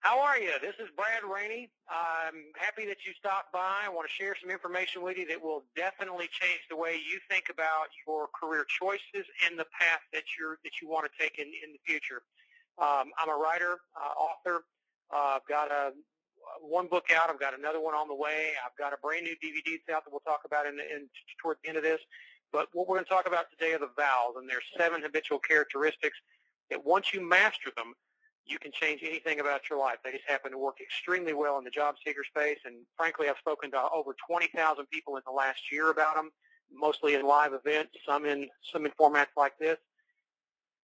How are you? This is Brad Raney. I'm happy that you stopped by. I want to share some information with you that will definitely change the way you think about your career choices and the path that you want to take in the future. I'm a writer, author. I've got one book out. I've got another one on the way. I've got a brand new DVD out that we'll talk about toward the end of this. But what we're going to talk about today are the vows, and there's 7 habitual characteristics that once you master them, you can change anything about your life. They just happen to work extremely well in the job seeker space. And frankly, I've spoken to over 20,000 people in the last year about them, mostly in live events, some in formats like this.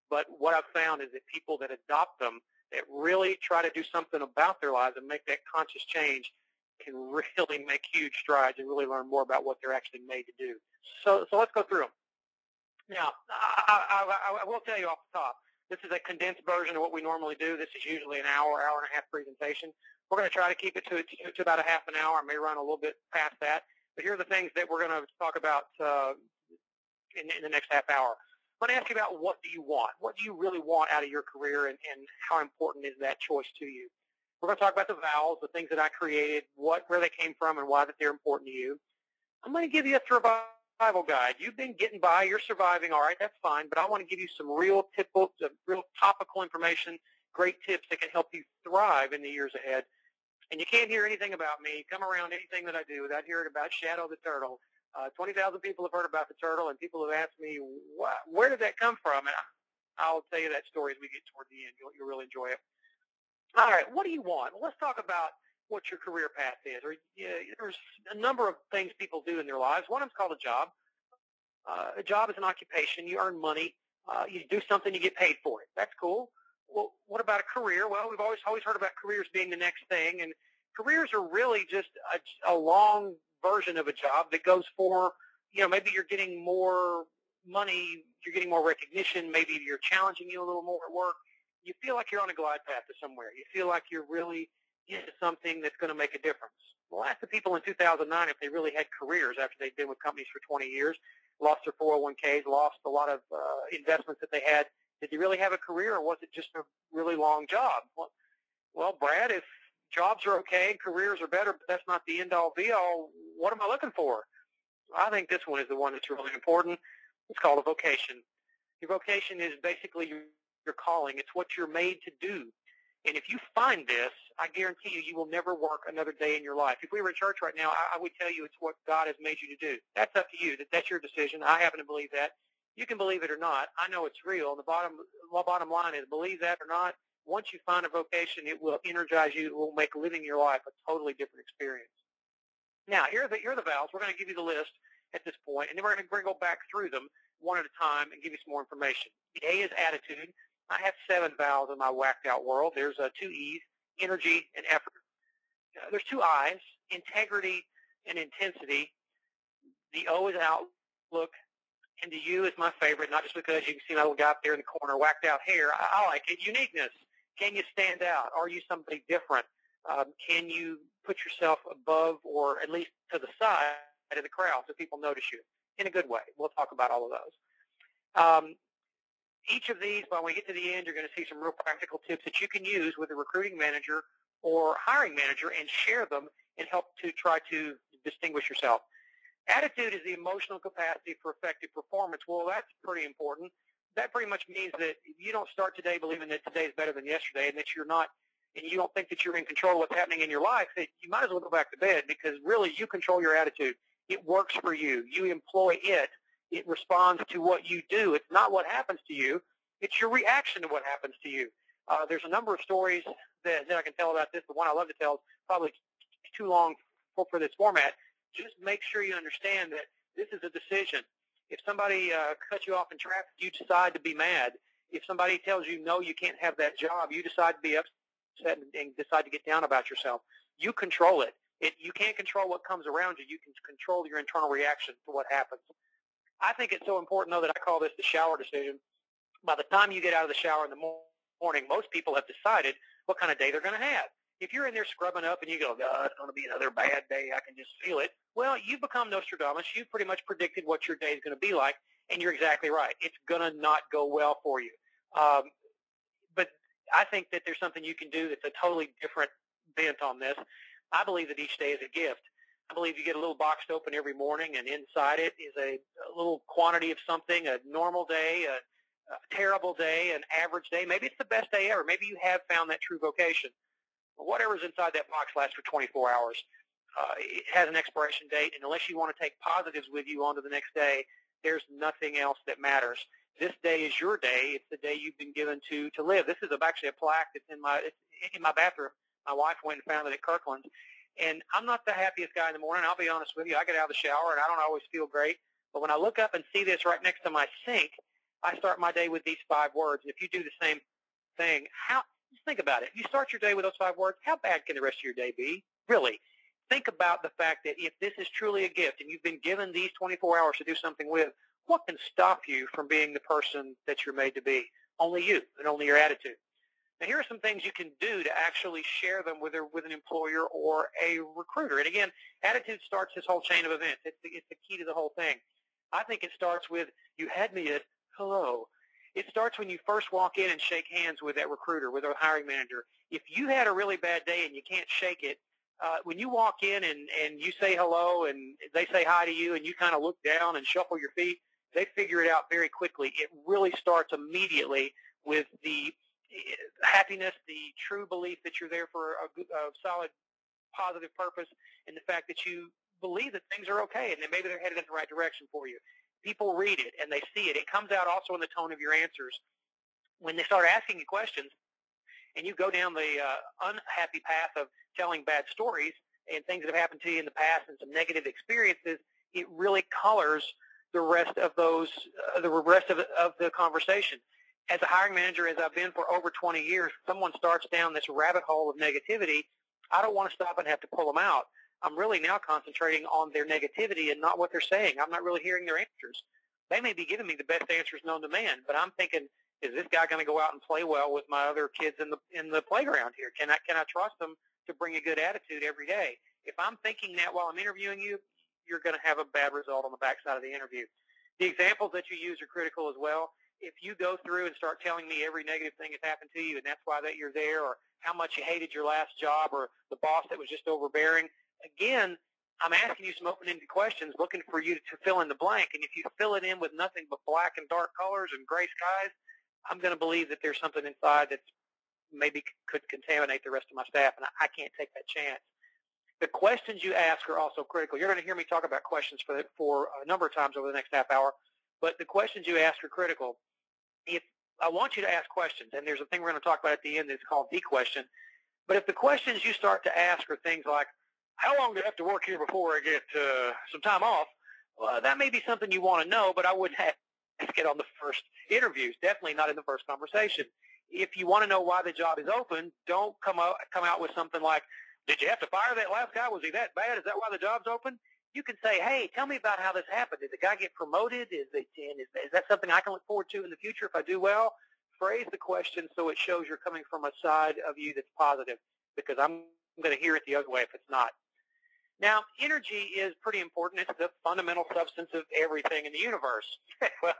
But what I've found is that people that adopt them, that really try to do something about their lives and make that conscious change, can really make huge strides and really learn more about what they're actually made to do. So let's go through them. Now, I will tell you off the top, this is a condensed version of what we normally do. This is usually an hour and a half presentation. We're going to try to keep it to about a half an hour. I may run a little bit past that. But here are the things that we're going to talk about in the next half hour. I'm going to ask you about what do you want? What do you really want out of your career, and how important is that choice to you? We're going to talk about the vows, the things that I created, where they came from, and why that they're important to you. I'm going to give you a survival guide. You've been getting by. You're surviving. All right, that's fine. But I want to give you some real topical information, great tips that can help you thrive in the years ahead. And you can't hear anything about me, come around anything that I do without hearing about Shadow the Turtle. 20,000 people have heard about the turtle, and people have asked me, where did that come from? And I'll tell you that story as we get toward the end. You'll really enjoy it. All right, what do you want? Well, let's talk about what your career path is. There's a number of things people do in their lives. One of them's called a job. A job is an occupation. You earn money. You do something, you get paid for it. That's cool. Well, what about a career? Well, we've always heard about careers being the next thing, and careers are really just a long version of a job that goes for, maybe you're getting more money, you're getting more recognition, maybe you're challenging you a little more at work. You feel like you're on a glide path to somewhere. You feel like you're really into something that's going to make a difference. Well, ask the people in 2009 if they really had careers after they'd been with companies for 20 years, lost their 401ks, lost a lot of investments that they had. Did they really have a career, or was it just a really long job? Well, Brad, if jobs are okay and careers are better, but that's not the end-all, be-all, what am I looking for? I think this one is the one that's really important. It's called a vocation. Your vocation is basically your calling. It's what you're made to do. And if you find this, I guarantee you will never work another day in your life. If we were in church right now, I would tell you it's what God has made you to do. That's up to you. That's your decision. I happen to believe that. You can believe it or not. I know it's real. And the bottom line is, believe that or not, once you find a vocation, it will energize you. It will make living your life a totally different experience. Now, here are the vows. We're going to give you the list at this point, and then we're going to go back through them one at a time and give you some more information. The A is attitude. I have 7 vowels in my whacked-out world. There's 2 E's, energy and effort. There's 2 I's, integrity and intensity. The O is outlook, and the U is my favorite, not just because you can see my little guy up there in the corner, whacked-out hair. I like it. Uniqueness. Can you stand out? Are you somebody different? Can you put yourself above or at least to the side of the crowd so people notice you in a good way? We'll talk about all of those. Each of these, when we get to the end, you're going to see some real practical tips that you can use with a recruiting manager or hiring manager and share them and help to try to distinguish yourself. Attitude is the emotional capacity for effective performance. Well, that's pretty important. That pretty much means that if you don't start today believing that today is better than yesterday and that you're not, and you don't think that you're in control of what's happening in your life, that you might as well go back to bed, because really you control your attitude. It works for you. You employ it. It responds to what you do. It's not what happens to you. It's your reaction to what happens to you. There's a number of stories that I can tell about this. The one I love to tell is probably too long for this format. Just make sure you understand that this is a decision. If somebody cuts you off in traffic, you decide to be mad. If somebody tells you, no, you can't have that job, you decide to be upset and decide to get down about yourself. You control it. You can't control what comes around you. You can control your internal reaction to what happens. I think it's so important, though, that I call this the shower decision. By the time you get out of the shower in the morning, most people have decided what kind of day they're going to have. If you're in there scrubbing up and you go, oh, it's going to be another bad day, I can just feel it, well, you've become Nostradamus. You've pretty much predicted what your day is going to be like, and you're exactly right. It's going to not go well for you. But I think that there's something you can do that's a totally different bent on this. I believe that each day is a gift. I believe you get a little box to open every morning, and inside it is a little quantity of something, a normal day, a terrible day, an average day. Maybe it's the best day ever. Maybe you have found that true vocation. Whatever's inside that box lasts for 24 hours. It has an expiration date, and unless you want to take positives with you onto the next day, there's nothing else that matters. This day is your day. It's the day you've been given to live. This is actually a plaque that's in my bathroom. My wife went and found it at Kirkland's. And I'm not the happiest guy in the morning. I'll be honest with you. I get out of the shower, and I don't always feel great. But when I look up and see this right next to my sink, I start my day with these 5 words. And if you do the same thing, just think about it. If you start your day with those 5 words, how bad can the rest of your day be? Really. Think about the fact that if this is truly a gift and you've been given these 24 hours to do something with, what can stop you from being the person that you're made to be? Only you and only your attitude. Now, here are some things you can do to actually share them with an employer or a recruiter. And again, attitude starts this whole chain of events. It's the key to the whole thing. I think it starts with, you had me at hello. It starts when you first walk in and shake hands with that recruiter, with a hiring manager. If you had a really bad day and you can't shake it, when you walk in and you say hello and they say hi to you and you kind of look down and shuffle your feet, they figure it out very quickly. It really starts immediately with the happiness, the true belief that you're there for a solid, positive purpose, and the fact that you believe that things are okay and that maybe they're headed in the right direction for you. People read it and they see it. It comes out also in the tone of your answers. When they start asking you questions and you go down the unhappy path of telling bad stories and things that have happened to you in the past and some negative experiences, it really colors the rest of those, the rest of the conversation. As a hiring manager, as I've been for over 20 years, someone starts down this rabbit hole of negativity, I don't want to stop and have to pull them out. I'm really now concentrating on their negativity and not what they're saying. I'm not really hearing their answers. They may be giving me the best answers known to man, but I'm thinking, is this guy going to go out and play well with my other kids in the playground here? Can I trust them to bring a good attitude every day? If I'm thinking that while I'm interviewing you, you're going to have a bad result on the backside of the interview. The examples that you use are critical as well. If you go through and start telling me every negative thing that's happened to you and that's why that you're there, or how much you hated your last job, or the boss that was just overbearing, again, I'm asking you some open-ended questions looking for you to fill in the blank. And if you fill it in with nothing but black and dark colors and gray skies, I'm going to believe that there's something inside that maybe could contaminate the rest of my staff, and I can't take that chance. The questions you ask are also critical. You're going to hear me talk about questions for a number of times over the next half hour, but the questions you ask are critical. If I want you to ask questions, and there's a thing we're going to talk about at the end that's called the question, but if the questions you start to ask are things like, how long do I have to work here before I get some time off? Well, that may be something you want to know, but I wouldn't ask it on the first interviews, definitely not in the first conversation. If you want to know why the job is open, don't come out with something like, did you have to fire that last guy? Was he that bad? Is that why the job's open? You can say, hey, tell me about how this happened. Did the guy get promoted? Is that something I can look forward to in the future if I do well? Phrase the question so it shows you're coming from a side of you that's positive, because I'm going to hear it the other way if it's not. Now, energy is pretty important. It's the fundamental substance of everything in the universe. Well,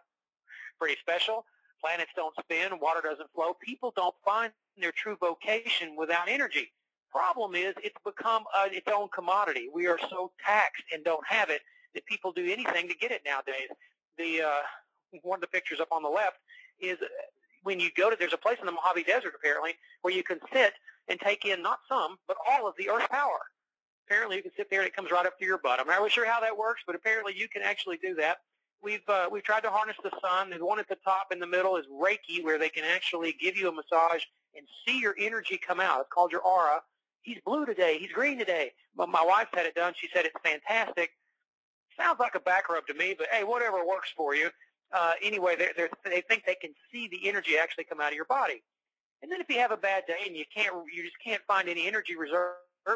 pretty special. Planets don't spin. Water doesn't flow. People don't find their true vocation without energy. Problem is, it's become its own commodity. We are so taxed and don't have it that people do anything to get it nowadays. One of the pictures up on the left is when you go to, there's a place in the Mojave Desert apparently where you can sit and take in not some, but all of the Earth's power. Apparently you can sit there and it comes right up to your butt. I'm not really sure how that works, but apparently you can actually do that. We've tried to harness the sun. The one at the top in the middle is Reiki, where they can actually give you a massage and see your energy come out. It's called your aura. He's blue today. He's green today. But my wife had it done. She said it's fantastic. Sounds like a back rub to me, but hey, whatever works for you. Anyway, they think they can see the energy actually come out of your body. And then if you have a bad day and you just can't find any energy reserves,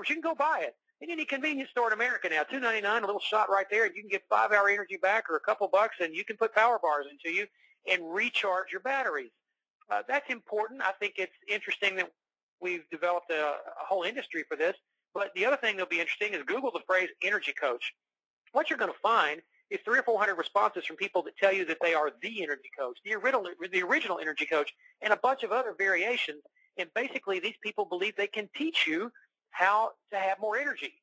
you can go buy it. In any convenience store in America now, $2.99, a little shot right there, and you can get 5-hour energy back or a couple bucks, and you can put power bars into you and recharge your batteries. That's important. I think it's interesting that we've developed a whole industry for this. But the other thing that'll be interesting is Google the phrase energy coach. What you're going to find is 300 or 400 responses from people that tell you that they are the energy coach, the original energy coach, and a bunch of other variations. And basically, these people believe they can teach you how to have more energy.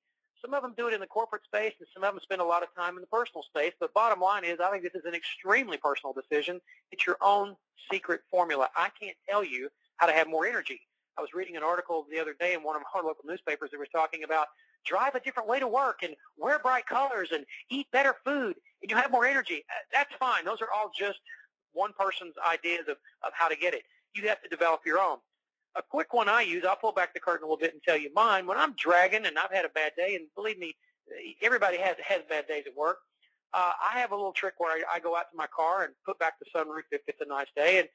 Some of them do it in the corporate space, and some of them spend a lot of time in the personal space. But bottom line is, I think this is an extremely personal decision. It's your own secret formula. I can't tell you how to have more energy. I was reading an article the other day in one of our local newspapers that was talking about drive a different way to work and wear bright colors and eat better food, and you have more energy. That's fine. Those are all just one person's ideas of how to get it. You have to develop your own. A quick one I use, I'll pull back the curtain a little bit and tell you mine. When I'm dragging and I've had a bad day, and believe me, everybody has bad days at work, I have a little trick where I go out to my car and put back the sunroof if it's a nice day and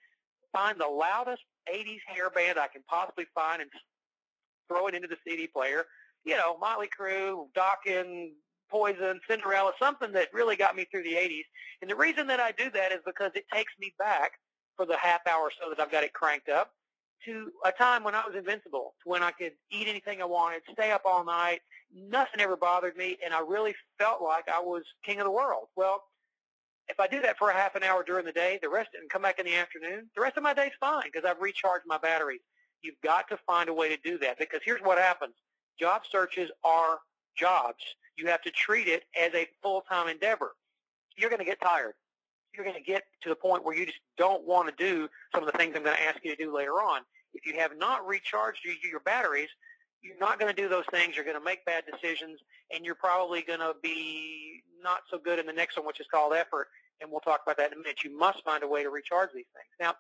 find the loudest 80s hair band I can possibly find and throw it into the CD player. You know, Motley Crue, Dawkins, Poison, Cinderella, something that really got me through the 80s. And the reason that I do that is because it takes me back for the half hour or so that I've got it cranked up to a time when I was invincible, to when I could eat anything I wanted, stay up all night, nothing ever bothered me, and I really felt like I was king of the world. Well, if I do that for a half an hour during the day, and come back in the afternoon, the rest of my day's fine because I've recharged my batteries. You've got to find a way to do that because here's what happens. Job searches are jobs. You have to treat it as a full-time endeavor. You're going to get tired. You're going to get to the point where you just don't want to do some of the things I'm going to ask you to do later on. If you have not recharged your batteries, you're not going to do those things. You're going to make bad decisions, and you're probably going to be not so good in the next one, which is called effort, and we'll talk about that in a minute. You must find a way to recharge these things. Now,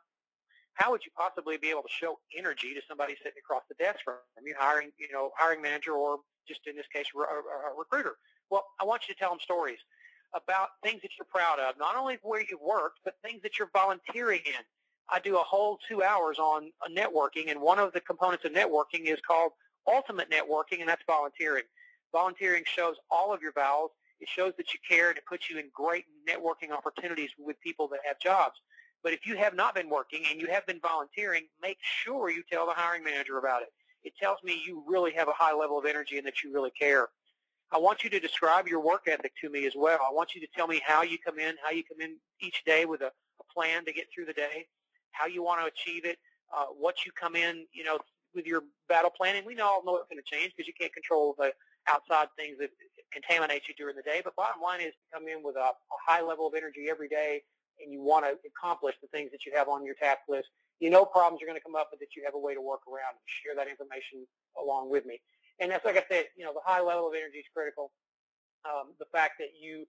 how would you possibly be able to show energy to somebody sitting across the desk from you, hiring manager, or just in this case, a recruiter? Well, I want you to tell them stories about things that you're proud of, not only where you've worked, but things that you're volunteering in. I do a whole 2 hours on networking, and one of the components of networking is called ultimate networking, and that's volunteering. Volunteering shows all of your vows. It shows that you care, and it puts you in great networking opportunities with people that have jobs. But if you have not been working and you have been volunteering, make sure you tell the hiring manager about it. It tells me you really have a high level of energy and that you really care. I want you to describe your work ethic to me as well. I want you to tell me how you come in each day with a plan to get through the day, how you want to achieve it, what you come in, with your battle plan. And we all know it's going to change because you can't control the outside things that contaminate you during the day. But bottom line is to come in with a high level of energy every day, and you want to accomplish the things that you have on your task list. Problems are going to come up, but that you have a way to work around and share that information along with me. And that's, like I said, the high level of energy is critical. The fact that you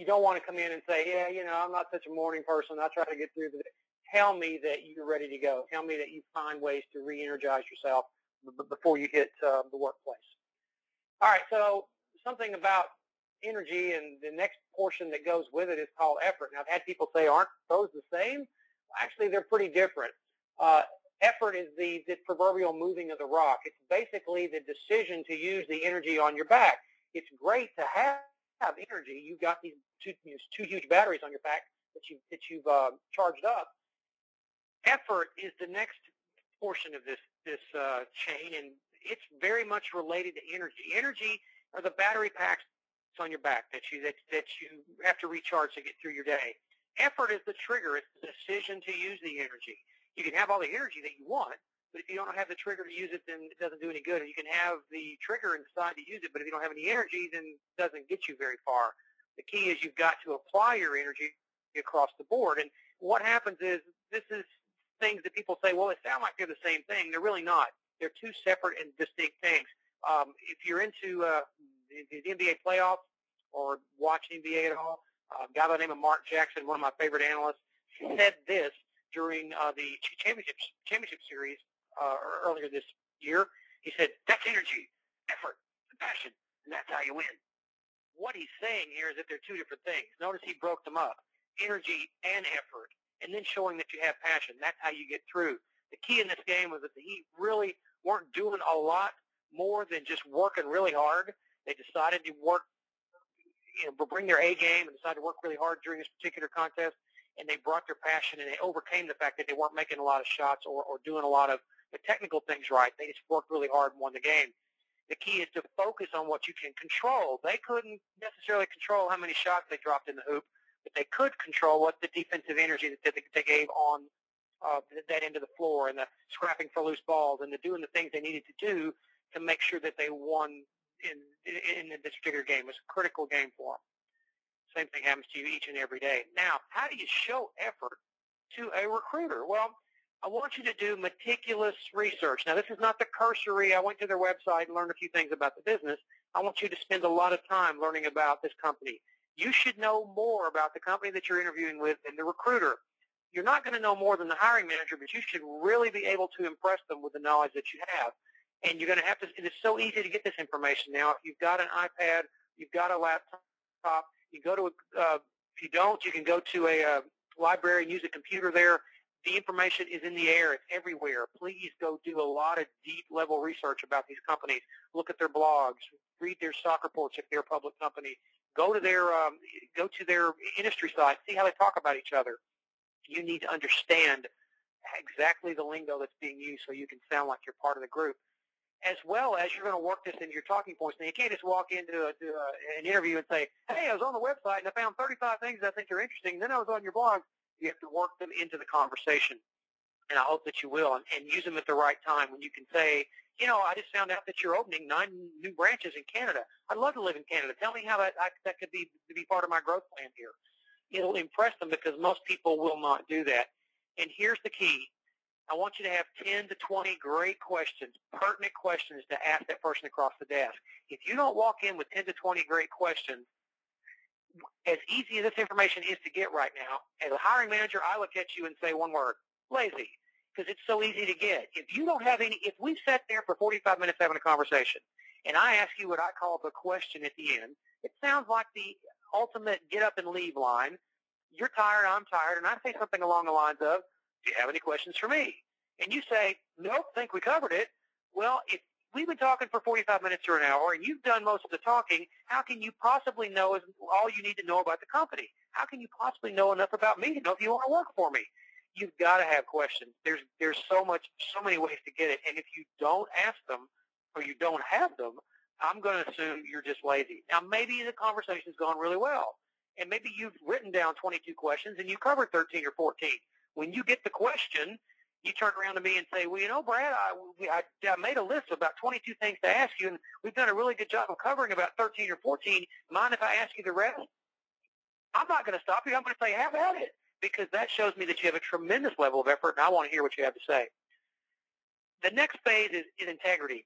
don't want to come in and say, I'm not such a morning person. I try to get through the day. Tell me that you're ready to go. Tell me that you find ways to re-energize yourself before you hit the workplace. All right, so something about energy, and the next portion that goes with it is called effort. Now, I've had people say, aren't those the same? Actually, they're pretty different. Effort is the proverbial moving of the rock. It's basically the decision to use the energy on your back. It's great to have energy. You've got these two huge batteries on your back that you've charged up. Effort is the next portion of this chain, and it's very much related to energy. Energy are the battery packs on your back that you have to recharge to get through your day. Effort is the trigger. It's the decision to use the energy. You can have all the energy that you want, but if you don't have the trigger to use it, then it doesn't do any good. Or you can have the trigger and decide to use it, but if you don't have any energy, then it doesn't get you very far. The key is you've got to apply your energy across the board. And what happens is this is things that people say, well, it sounds like they're the same thing. They're really not. They're two separate and distinct things. If you're into the NBA playoffs or watch NBA at all, a guy by the name of Mark Jackson, one of my favorite analysts, said this during the championship series earlier this year. He said, that's energy, effort, and passion, and that's how you win. What he's saying here is that they're two different things. Notice he broke them up, energy and effort, and then showing that you have passion. That's how you get through. The key in this game was that the Heat really weren't doing a lot more than just working really hard. They decided to bring their A game and decided to work really hard during this particular contest, and they brought their passion, and they overcame the fact that they weren't making a lot of shots or doing a lot of the technical things right. They just worked really hard and won the game. The key is to focus on what you can control. They couldn't necessarily control how many shots they dropped in the hoop, but they could control what the defensive energy that they gave on that end of the floor and the scrapping for loose balls and the doing the things they needed to do to make sure that they won in this particular game. It was a critical game for them. Same thing happens to you each and every day. Now, how do you show effort to a recruiter? Well, I want you to do meticulous research. Now, this is not the cursory, I went to their website and learned a few things about the business. I want you to spend a lot of time learning about this company. You should know more about the company that you're interviewing with than the recruiter. You're not going to know more than the hiring manager, but you should really be able to impress them with the knowledge that you have. And you're going to have to, and it's so easy to get this information now. If you've got an iPad, you've got a laptop, you go to if you don't, you can go to a library and use a computer there. The information is in the air. It's everywhere. Please go do a lot of deep-level research about these companies. Look at their blogs. Read their stock reports if they're a public company. Go to their industry site. See how they talk about each other. You need to understand exactly the lingo that's being used so you can sound like you're part of the group, as well as you're going to work this into your talking points. Now, you can't just walk into an interview and say, hey, I was on the website and I found 35 things I think are interesting. Then I was on your blog. You have to work them into the conversation, and I hope that you will, and use them at the right time when you can say, you know, I just found out that you're opening 9 new branches in Canada. I'd love to live in Canada. Tell me how that could be part of my growth plan here. It'll impress them because most people will not do that. And here's the key. I want you to have 10 to 20 great questions, pertinent questions to ask that person across the desk. If you don't walk in with 10 to 20 great questions, as easy as this information is to get right now, as a hiring manager, I look at you and say one word, lazy, because it's so easy to get. If you don't have any, if we've sat there for 45 minutes having a conversation, and I ask you what I call the question at the end, it sounds like the ultimate get up and leave line. You're tired, I'm tired, and I say something along the lines of, do you have any questions for me? And you say, nope, think we covered it. Well, if we've been talking for 45 minutes or an hour, and you've done most of the talking, how can you possibly know all you need to know about the company? How can you possibly know enough about me to know if you want to work for me? You've got to have questions. There's so many ways to get it, and if you don't ask them or you don't have them, I'm going to assume you're just lazy. Now, maybe the conversation's gone really well, and maybe you've written down 22 questions and you covered 13 or 14. When you get the question, you turn around to me and say, well, you know, Brad, I made a list of about 22 things to ask you, and we've done a really good job of covering about 13 or 14. Mind if I ask you the rest? I'm not going to stop you. I'm going to say, have at it, because that shows me that you have a tremendous level of effort, and I want to hear what you have to say. The next phase is integrity,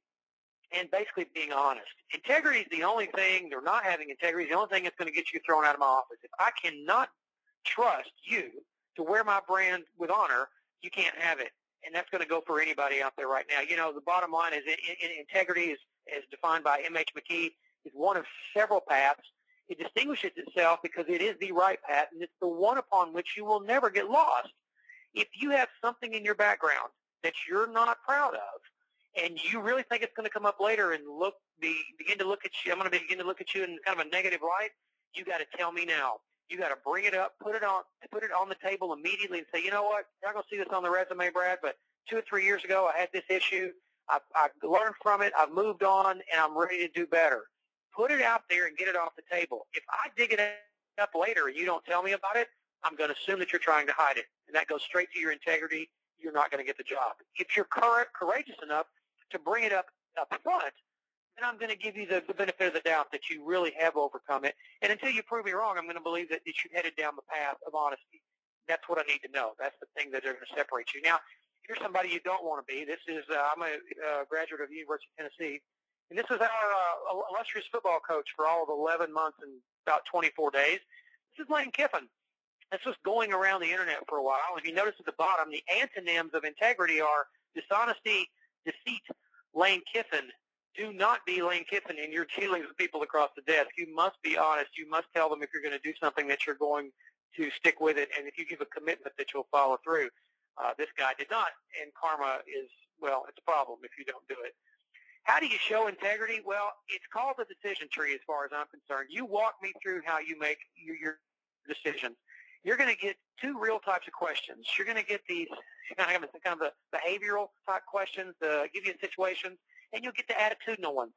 and basically being honest. Integrity is the only thing, or not having integrity is the only thing that's going to get you thrown out of my office. If I cannot trust you to wear my brand with honor, you can't have it. And that's going to go for anybody out there right now. You know, the bottom line is integrity is defined by M.H. McKee, is one of several paths. It distinguishes itself because it is the right path, and it's the one upon which you will never get lost. If you have something in your background that you're not proud of, and you really think it's going to come up later and begin to look at you, I'm going to begin to look at you in kind of a negative light, you got to tell me now. You got to bring it up, put it on the table immediately, and say, you know what? You're not going to see this on the resume, Brad, but 2 or 3 years ago I had this issue. I learned from it. I've moved on, and I'm ready to do better. Put it out there and get it off the table. If I dig it up later and you don't tell me about it, I'm going to assume that you're trying to hide it, and that goes straight to your integrity. You're not going to get the job. If you're courageous enough to bring it up front, then I'm going to give you the benefit of the doubt that you really have overcome it. And until you prove me wrong, I'm going to believe that you're headed down the path of honesty. That's what I need to know. That's the thing that are going to separate you. Now, if you're somebody you don't want to be, this is I'm a graduate of the University of Tennessee, and this was our illustrious football coach for all of 11 months and about 24 days. This is Lane Kiffin. This was going around the internet for a while. If you notice at the bottom, the antonyms of integrity are dishonesty, deceit, Lane Kiffin. Do not be Lane Kiffin in your dealings with people across the desk. You must be honest. You must tell them if you're going to do something that you're going to stick with it, and if you give a commitment that you'll follow through. This guy did not, and karma is, well, it's a problem if you don't do it. How do you show integrity? Well, it's called the decision tree as far as I'm concerned. You walk me through how you make your decisions. You're going to get 2 real types of questions. You're going to get these kind of the behavioral type questions, give you situations, and you'll get the attitudinal ones.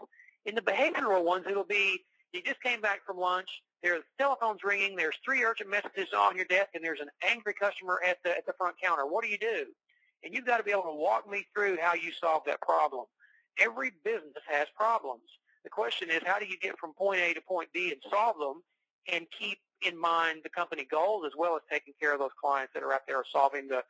In the behavioral ones, it'll be, You just came back from lunch. There's telephone's ringing. There's 3 urgent messages on your desk, and there's an angry customer at the front counter. What do? And you've got to be able to walk me through how you solve that problem. Every business has problems. The question is, how do you get from point A to point B and solve them and keep in mind the company goals as well as taking care of those clients that are out there solving the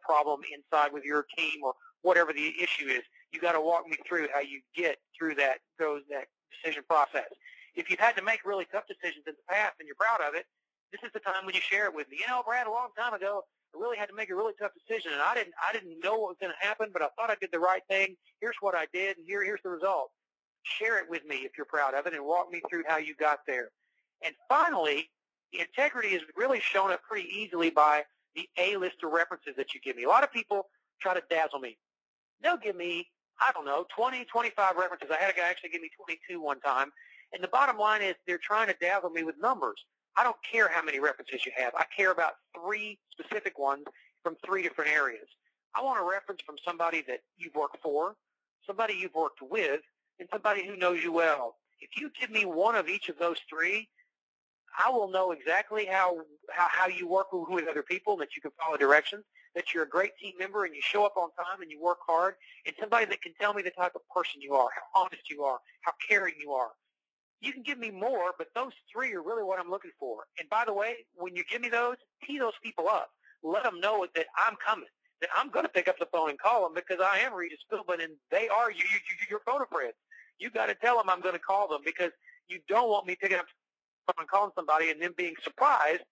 problem inside with your team or whatever the issue is. You got to walk me through how you get through that decision process. If you've had to make really tough decisions in the past and you're proud of it, this is the time when you share it with me. Brad, a long time ago, I really had to make a really tough decision, and I didn't know what was going to happen, but I thought I did the right thing. Here's what I did, and here's the result. Share it with me if you're proud of it, and walk me through how you got there. And finally, the integrity is really shown up pretty easily by the A-list of references that you give me. A lot of people try to dazzle me. They'll give me, 20, 25 references. I had a guy actually give me 22 one time. And the bottom line is they're trying to dazzle me with numbers. I don't care how many references you have. I care about 3 specific ones from 3 different areas. I want a reference from somebody that you've worked for, somebody you've worked with, and somebody who knows you well. If you give me one of each of those 3, I will know exactly how you work with other people, that you can follow directions, that you're a great team member and you show up on time and you work hard, and somebody that can tell me the type of person you are, how honest you are, how caring you are. You can give me more, but those 3 are really what I'm looking for. And by the way, when you give me those, tee those people up. Let them know that I'm coming, that I'm going to pick up the phone and call them because I am Regis Philbin and they are your phone friends. You got to tell them I'm going to call them because you don't want me picking up the phone and calling somebody and then being surprised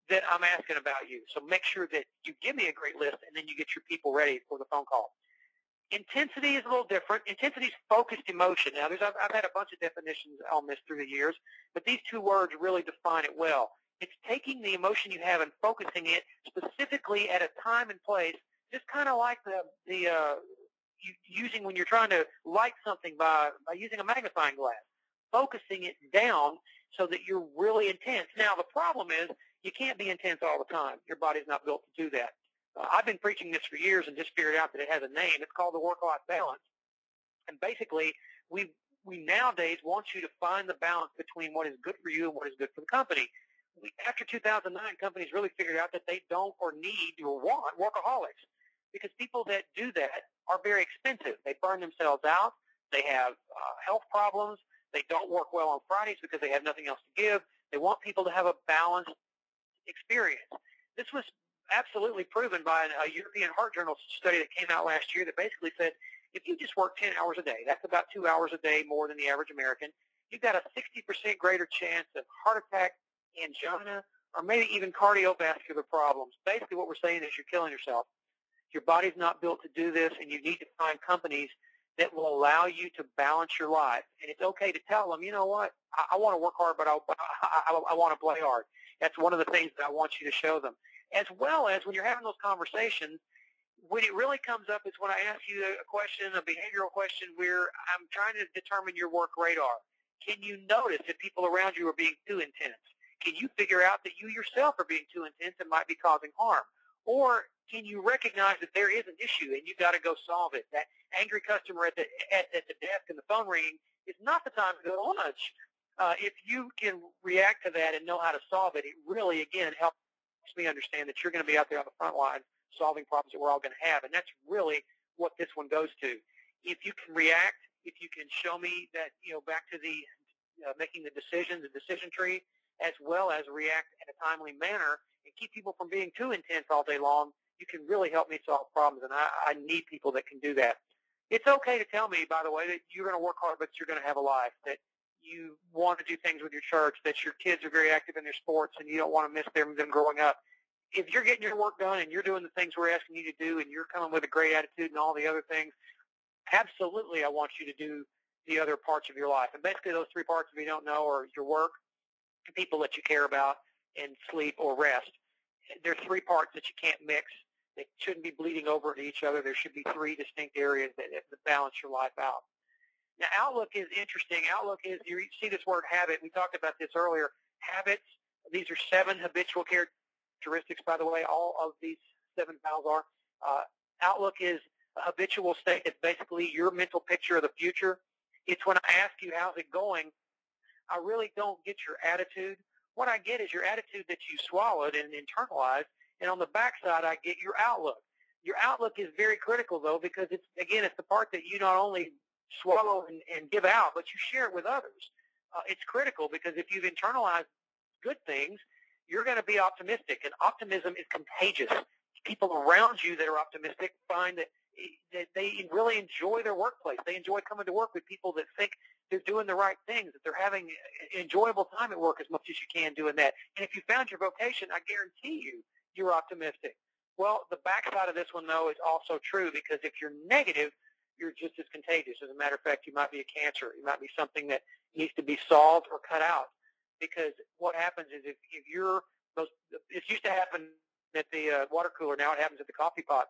that I'm asking about you. So make sure that you give me a great list and then you get your people ready for the phone call. Intensity is a little different. Intensity is focused emotion. Now, I've had a bunch of definitions on this through the years, but these 2 words really define it well. It's taking the emotion you have and focusing it specifically at a time and place, just kind of like using when you're trying to light something by using a magnifying glass, focusing it down so that you're really intense. Now, the problem is you can't be intense all the time. Your body's not built to do that. I've been preaching this for years and just figured out that it has a name. It's called the work-life balance. And basically, we nowadays want you to find the balance between what is good for you and what is good for the company. After 2009, companies really figured out that they don't or need or want workaholics because people that do that are very expensive. They burn themselves out. They have health problems. They don't work well on Fridays because they have nothing else to give. They want people to have a balanced experience. This was absolutely proven by a European Heart Journal study that came out last year that basically said if you just work 10 hours a day, that's about 2 hours a day more than the average American, you've got a 60% greater chance of heart attack, angina, or maybe even cardiovascular problems. Basically what we're saying is you're killing yourself. Your body's not built to do this, and you need to find companies that will allow you to balance your life. And it's okay to tell them, you know what, I want to work hard, but I want to play hard. That's one of the things that I want you to show them. As well as when you're having those conversations, when it really comes up is when I ask you a question, a behavioral question where I'm trying to determine your work radar. Can you notice if people around you are being too intense? Can you figure out that you yourself are being too intense and might be causing harm? Or can you recognize that there is an issue and you've got to go solve it? That angry customer at the desk and the phone ringing is not the time to go to lunch. If you can react to that and know how to solve it, it really, again, helps me understand that you're going to be out there on the front line solving problems that we're all going to have. And that's really what this one goes to. If you can react, if you can show me that, back to the making the decision tree, as well as react in a timely manner and keep people from being too intense all day long, you can really help me solve problems. And I need people that can do that. It's okay to tell me, by the way, that you're going to work hard, but you're going to have a life, that you want to do things with your church, that your kids are very active in their sports and you don't want to miss them growing up. If you're getting your work done and you're doing the things we're asking you to do and you're coming with a great attitude and all the other things, absolutely I want you to do the other parts of your life. And basically those 3 parts, if you don't know, are your work, the people that you care about, and sleep or rest. There are 3 parts that you can't mix. They shouldn't be bleeding over into each other. There should be 3 distinct areas that balance your life out. Now, outlook is interesting. Outlook is, you see this word habit. We talked about this earlier. Habits, these are 7 habitual characteristics, by the way. All of these 7 vowels are. Outlook is a habitual state. It's basically your mental picture of the future. It's when I ask you, how's it going? I really don't get your attitude. What I get is your attitude that you swallowed and internalized, and on the backside, I get your outlook. Your outlook is very critical, though, because it's the part that you not only swallow and give out, but you share it with others. It's critical because if you've internalized good things, you're going to be optimistic, and optimism is contagious. People around you that are optimistic find that they really enjoy their workplace. They enjoy coming to work with people that think they're doing the right things, that they're having an enjoyable time at work as much as you can doing that. And if you found your vocation, I guarantee you're optimistic. Well, the backside of this one, though, is also true, because if you're negative, you're just as contagious. As a matter of fact, you might be a cancer. You might be something that needs to be solved or cut out. Because what happens is if you're it used to happen at the water cooler. Now it happens at the coffee pot.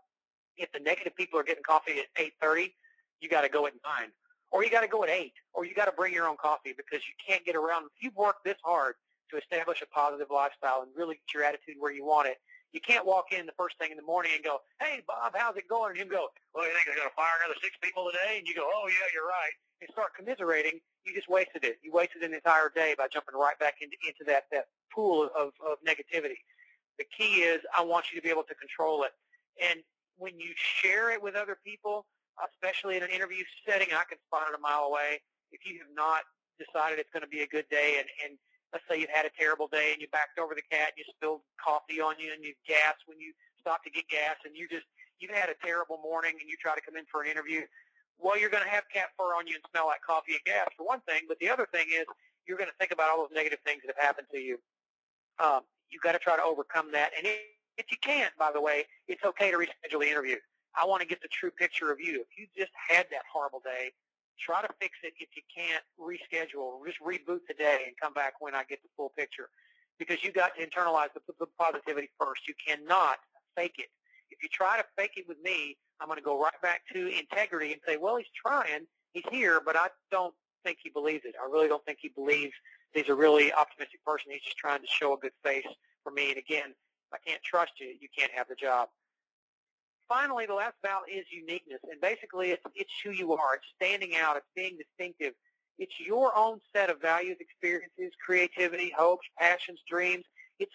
If the negative people are getting coffee at 8:30, you got to go at 9, or you got to go at 8, or you got to bring your own coffee, because you can't get around. If you've worked this hard to establish a positive lifestyle and really get your attitude where you want it, you can't walk in the first thing in the morning and go, "Hey, Bob, how's it going?" And him go, "Well, you think they're going to fire another 6 people today?" And you go, "Oh, yeah, you're right." And start commiserating. You just wasted it. You wasted an entire day by jumping right back into that pool of negativity. The key is I want you to be able to control it. And when you share it with other people, especially in an interview setting, I can spot it a mile away. If you have not decided it's going to be a good day, and let's say you've had a terrible day and you backed over the cat and you spilled coffee on you and you gasped when you stopped to get gas, and you've had a terrible morning and you try to come in for an interview, well, you're going to have cat fur on you and smell like coffee and gas, for one thing. But the other thing is you're going to think about all those negative things that have happened to you. You've got to try to overcome that. And if you can't, by the way, it's okay to reschedule the interview. I want to get the true picture of you. If you just had that horrible day, try to fix it. If you can't, reschedule. Just reboot the day and come back when I get the full picture, because you got to internalize the positivity first. You cannot fake it. If you try to fake it with me, I'm going to go right back to integrity and say, well, he's trying. He's here, but I don't think he believes it. I really don't think he believes he's a really optimistic person. He's just trying to show a good face for me. And again, if I can't trust you, you can't have the job. Finally, the last value is uniqueness. And basically, it's who you are. It's standing out. It's being distinctive. It's your own set of values, experiences, creativity, hopes, passions, dreams. It's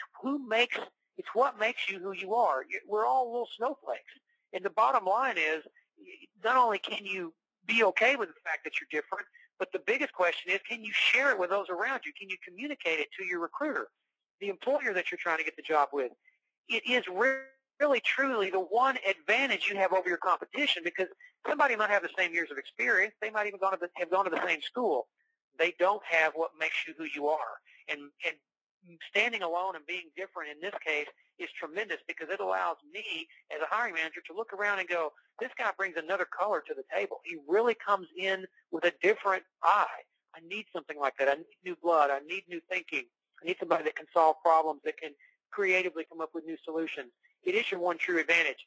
what makes you who you are. We're all little snowflakes. And the bottom line is, not only can you be okay with the fact that you're different, but the biggest question is, can you share it with those around you? Can you communicate it to your recruiter, the employer that you're trying to get the job with? It is really, truly the one advantage you have over your competition, because somebody might have the same years of experience. They might even have gone to the same school. They don't have what makes you who you are. And standing alone and being different in this case is tremendous, because it allows me as a hiring manager to look around and go, this guy brings another color to the table. He really comes in with a different eye. I need something like that. I need new blood. I need new thinking. I need somebody that can solve problems, that can creatively come up with new solutions. It is your one true advantage.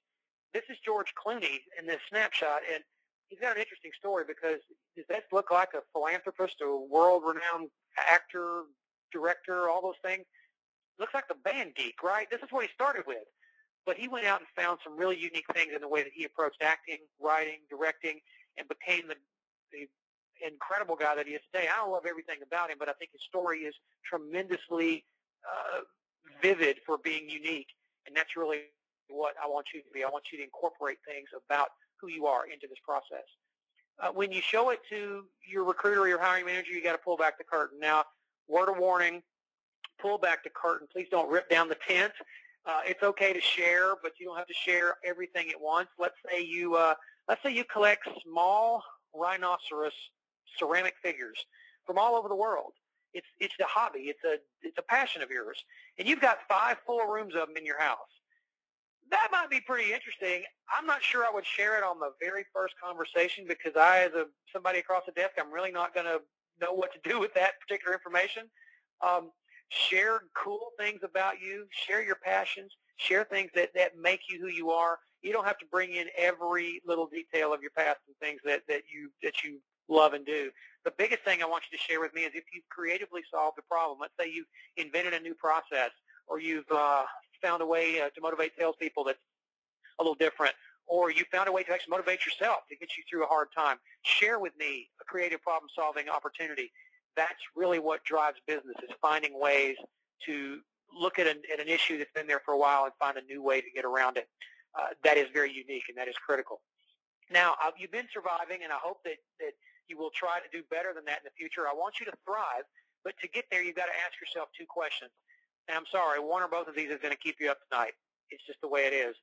This is George Clooney in this snapshot, and he's got an interesting story, because does that look like a philanthropist, a world-renowned actor, director, all those things? Looks like the band geek, right? This is what he started with. But he went out and found some really unique things in the way that he approached acting, writing, directing, and became the incredible guy that he is today. I don't love everything about him, but I think his story is tremendously vivid for being unique. And that's really what I want you to be. I want you to incorporate things about who you are into this process. When you show it to your recruiter or your hiring manager, you got to pull back the curtain. Now, word of warning, pull back the curtain. Please don't rip down the tent. It's okay to share, but you don't have to share everything at once. Let's say you collect small rhinoceros ceramic figures from all over the world. It's a hobby. It's a passion of yours, and you've got 5 full rooms of them in your house. That might be pretty interesting. I'm not sure I would share it on the very first conversation, because as somebody across the desk, I'm really not going to know what to do with that particular information. Share cool things about you. Share your passions. Share things that make you who you are. You don't have to bring in every little detail of your past and things that you love and do. The biggest thing I want you to share with me is if you've creatively solved a problem. Let's say you've invented a new process, or you've found a way to motivate salespeople that's a little different, or you found a way to actually motivate yourself to get you through a hard time. Share with me a creative problem-solving opportunity. That's really what drives business, is finding ways to look at an issue that's been there for a while and find a new way to get around it. That is very unique, and that is critical. Now, you've been surviving, and I hope that you will try to do better than that in the future. I want you to thrive, but to get there, you've got to ask yourself two questions. And I'm sorry, one or both of these is going to keep you up tonight. It's just the way it is.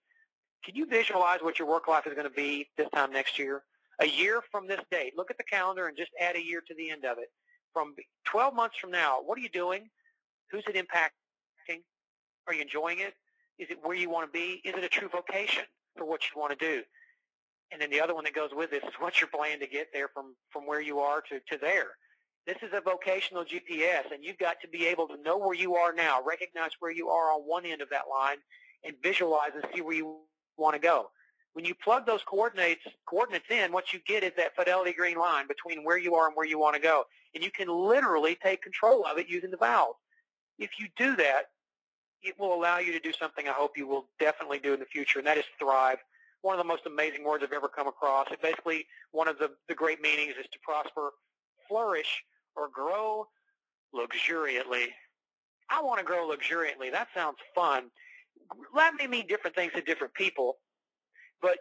Can you visualize what your work life is going to be this time next year? A year from this date. Look at the calendar and just add a year to the end of it. From 12 months from now, what are you doing? Who's it impacting? Are you enjoying it? Is it where you want to be? Is it a true vocation for what you want to do? And then the other one that goes with this is, what's your plan to get there from where you are to there? This is a vocational GPS, and you've got to be able to know where you are now, recognize where you are on one end of that line, and visualize and see where you want to go. When you plug those coordinates in, what you get is that fidelity green line between where you are and where you want to go. And you can literally take control of it using the valve. If you do that, it will allow you to do something I hope you will definitely do in the future, and that is thrive. One of the most amazing words I've ever come across. It basically, one of the great meanings is to prosper, flourish, or grow luxuriantly. I want to grow luxuriantly. That sounds fun. That may mean different things to different people. But,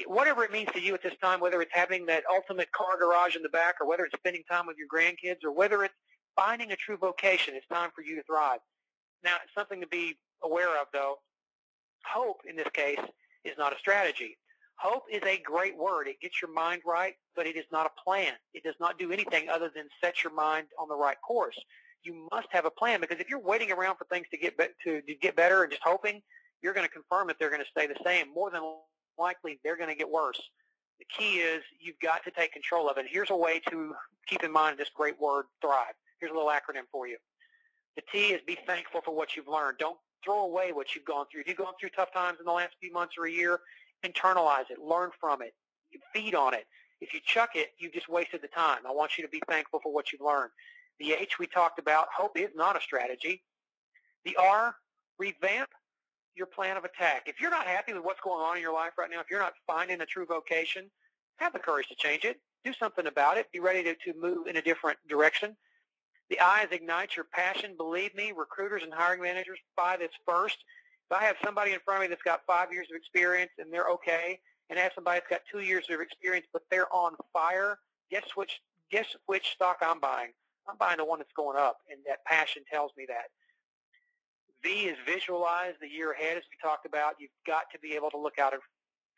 whatever it means to you at this time, whether it's having that ultimate car garage in the back, or whether it's spending time with your grandkids, or whether it's finding a true vocation, it's time for you to thrive. Now, it's something to be aware of, though. Hope, in this case, is not a strategy. Hope is a great word. It gets your mind right, but it is not a plan. It does not do anything other than set your mind on the right course. You must have a plan, because if you're waiting around for things to get better and just hoping, you're going to confirm that they're going to stay the same. More than likely, they're going to get worse. The key is you've got to take control of it. And here's a way to keep in mind this great word, thrive. Here's a little acronym for you. The T is be thankful for what you've learned. Don't throw away what you've gone through. If you've gone through tough times in the last few months or a year, internalize it, learn from it, feed on it. If you chuck it, you've just wasted the time. I want you to be thankful for what you've learned. The H we talked about, hope is not a strategy. The R, revamp your plan of attack. If you're not happy with what's going on in your life right now, if you're not finding a true vocation, have the courage to change it. Do something about it. Be ready to move in a different direction. The I is ignite your passion. Believe me, recruiters and hiring managers buy this first. If I have somebody in front of me that's got 5 years of experience and they're okay, and I have somebody that's got 2 years of experience but they're on fire, guess which stock I'm buying? I'm buying the one that's going up, and that passion tells me that. V is visualize the year ahead, as we talked about. You've got to be able to look out in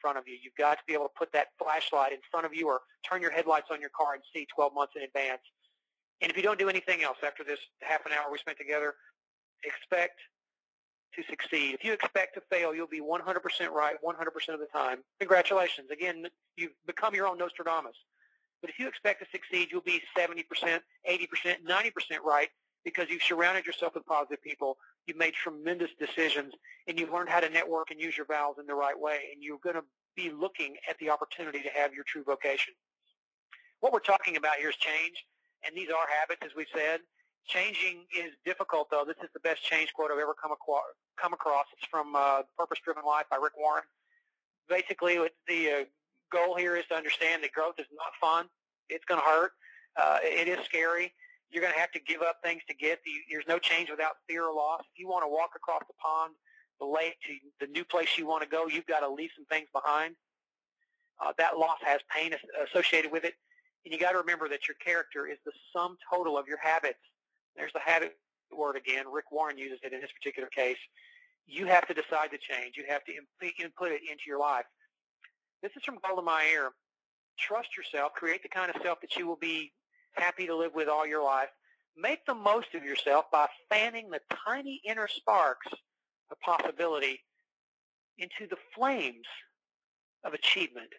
front of you. You've got to be able to put that flashlight in front of you, or turn your headlights on your car and see 12 months in advance. And if you don't do anything else after this half an hour we spent together, expect to succeed. If you expect to fail, you'll be 100% right 100% of the time. Congratulations. Again, you've become your own Nostradamus. But if you expect to succeed, you'll be 70%, 80%, 90% right, because you've surrounded yourself with positive people. You've made tremendous decisions, and you've learned how to network and use your vowels in the right way, and you're going to be looking at the opportunity to have your true vocation. What we're talking about here is change, and these are habits, as we've said. Changing is difficult, though. This is the best change quote I've ever come across. It's from Purpose-Driven Life by Rick Warren. Basically, the goal here is to understand that growth is not fun. It's going to hurt. It is scary. You're going to have to give up things to get. There's no change without fear or loss. If you want to walk across the pond, the lake, to the new place you want to go, you've got to leave some things behind. That loss has pain associated with it. And you got to remember that your character is the sum total of your habits. There's the habit word again. Rick Warren uses it in this particular case. You have to decide to change. You have to input it into your life. This is from Golda Meir. Trust yourself. Create the kind of self that you will be happy to live with all your life. Make the most of yourself by fanning the tiny inner sparks of possibility into the flames of achievement.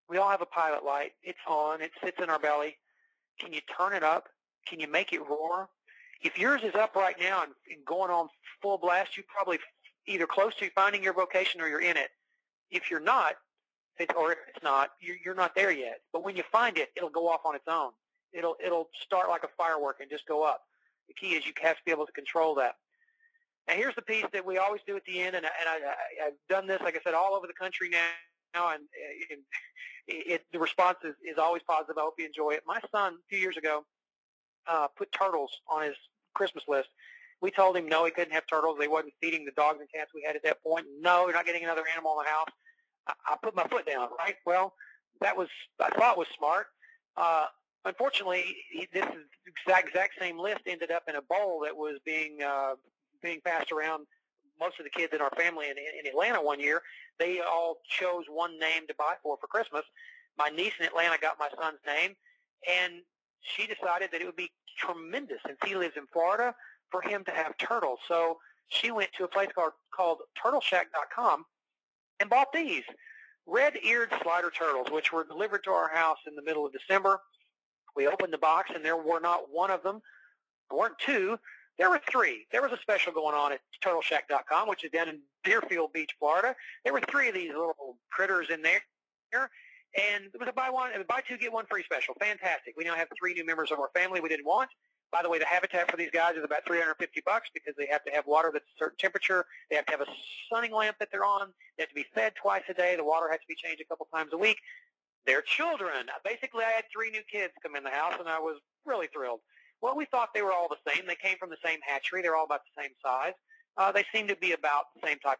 We all have a pilot light. It's on. It sits in our belly. Can you turn it up? Can you make it roar? If yours is up right now and going on full blast, you're probably either close to finding your vocation or you're in it. If you're not, or if it's not, you're not there yet. But when you find it, it'll go off on its own. It'll start like a firework and just go up. The key is you have to be able to control that. Now, here's the piece that we always do at the end, and I've done this, like I said, all over the country now, and the response is always positive. I hope you enjoy it. My son, a few years ago, put turtles on his Christmas list. We told him no, he couldn't have turtles. They wasn't feeding the dogs and cats we had at that point. No, you're not getting another animal in the house. I put my foot down, right? Well, that was, I thought was smart. Unfortunately, this exact same list ended up in a bowl that was being passed around. Most of the kids in our family in Atlanta one year, they all chose one name to buy for Christmas. My niece in Atlanta got my son's name, and she decided that it would be tremendous, since he lives in Florida, for him to have turtles. So she went to a place called turtleshack.com and bought these red-eared slider turtles, which were delivered to our house in the middle of December. We opened the box, and there were not one of them. There weren't two. There were three. There was a special going on at turtleshack.com, which is down in Deerfield Beach, Florida. There were three of these little critters in there, and it was a buy two, get one free special. Fantastic. We now have three new members of our family we didn't want. By the way, the habitat for these guys is about $350 because they have to have water that's a certain temperature. They have to have a sunning lamp that they're on. They have to be fed twice a day. The water has to be changed a couple times a week. They're children. Basically, I had three new kids come in the house, and I was really thrilled. Well, we thought they were all the same. They came from the same hatchery. They're all about the same size. They seem to be about the same type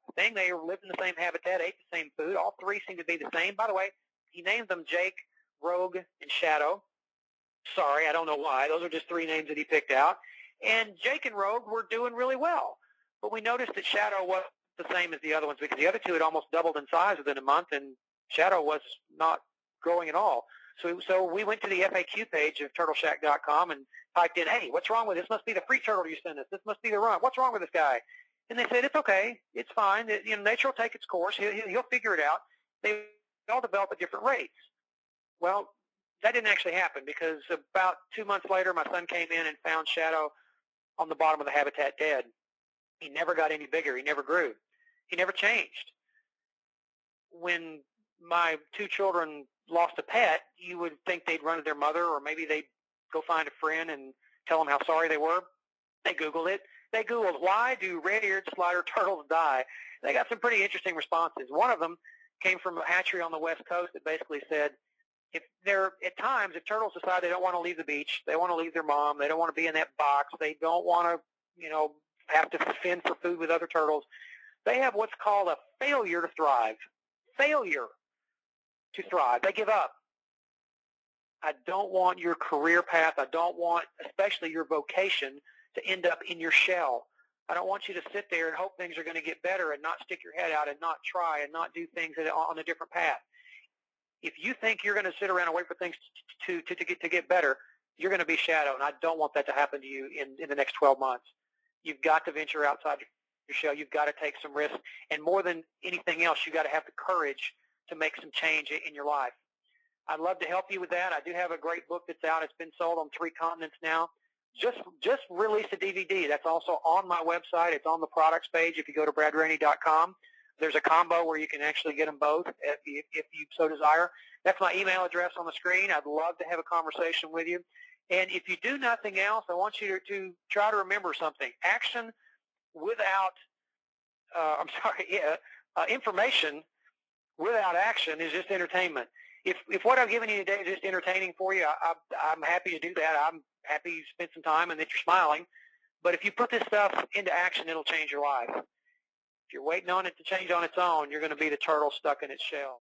of thing. They lived in the same habitat, ate the same food. All three seem to be the same. By the way, he named them Jake, Rogue, and Shadow. Sorry, I don't know why. Those are just three names that he picked out. And Jake and Rogue were doing really well. But we noticed that Shadow wasn't the same as the other ones because the other two had almost doubled in size within a month, and Shadow was not growing at all. So we went to the FAQ page of turtleshack.com and typed in, hey, what's wrong with this? Must be the free turtle you sent us. This must be the run. What's wrong with this guy? And they said, it's okay. It's fine. Nature will take its course. He'll figure it out. They all develop at different rates. Well, that didn't actually happen because about 2 months later, my son came in and found Shadow on the bottom of the habitat dead. He never got any bigger. He never grew. He never changed. When my two children lost a pet, you would think they'd run to their mother, or maybe they'd go find a friend and tell them how sorry they were. They Googled it. They Googled, why do red-eared slider turtles die? They got some pretty interesting responses. One of them came from a hatchery on the West Coast that basically said, if turtles decide they don't want to leave the beach, they want to leave their mom, they don't want to be in that box, they don't want to, have to fend for food with other turtles, they have what's called a failure to thrive. Failure to thrive. They give up. I don't want your career path. I don't want, especially your vocation, to end up in your shell. I don't want you to sit there and hope things are going to get better and not stick your head out and not try and not do things on a different path. If you think you're going to sit around and wait for things to get better, you're going to be Shadow, and I don't want that to happen to you in the next 12 months. You've got to venture outside your shell. You've got to take some risks, and more than anything else, you've got to have the courage to make some change in your life. I'd love to help you with that. I do have a great book that's out. It's been sold on 3 continents now. Just released a DVD. That's also on my website. It's on the products page. If you go to bradraney.com, there's a combo where you can actually get them both if you so desire. That's my email address on the screen. I'd love to have a conversation with you. And if you do nothing else, I want you to try to remember something. Action without, information without action is just entertainment. If what I've given you today is just entertaining for you, I'm happy to do that. I'm happy you spent some time and that you're smiling. But if you put this stuff into action, it'll change your life. If you're waiting on it to change on its own, you're going to be the turtle stuck in its shell.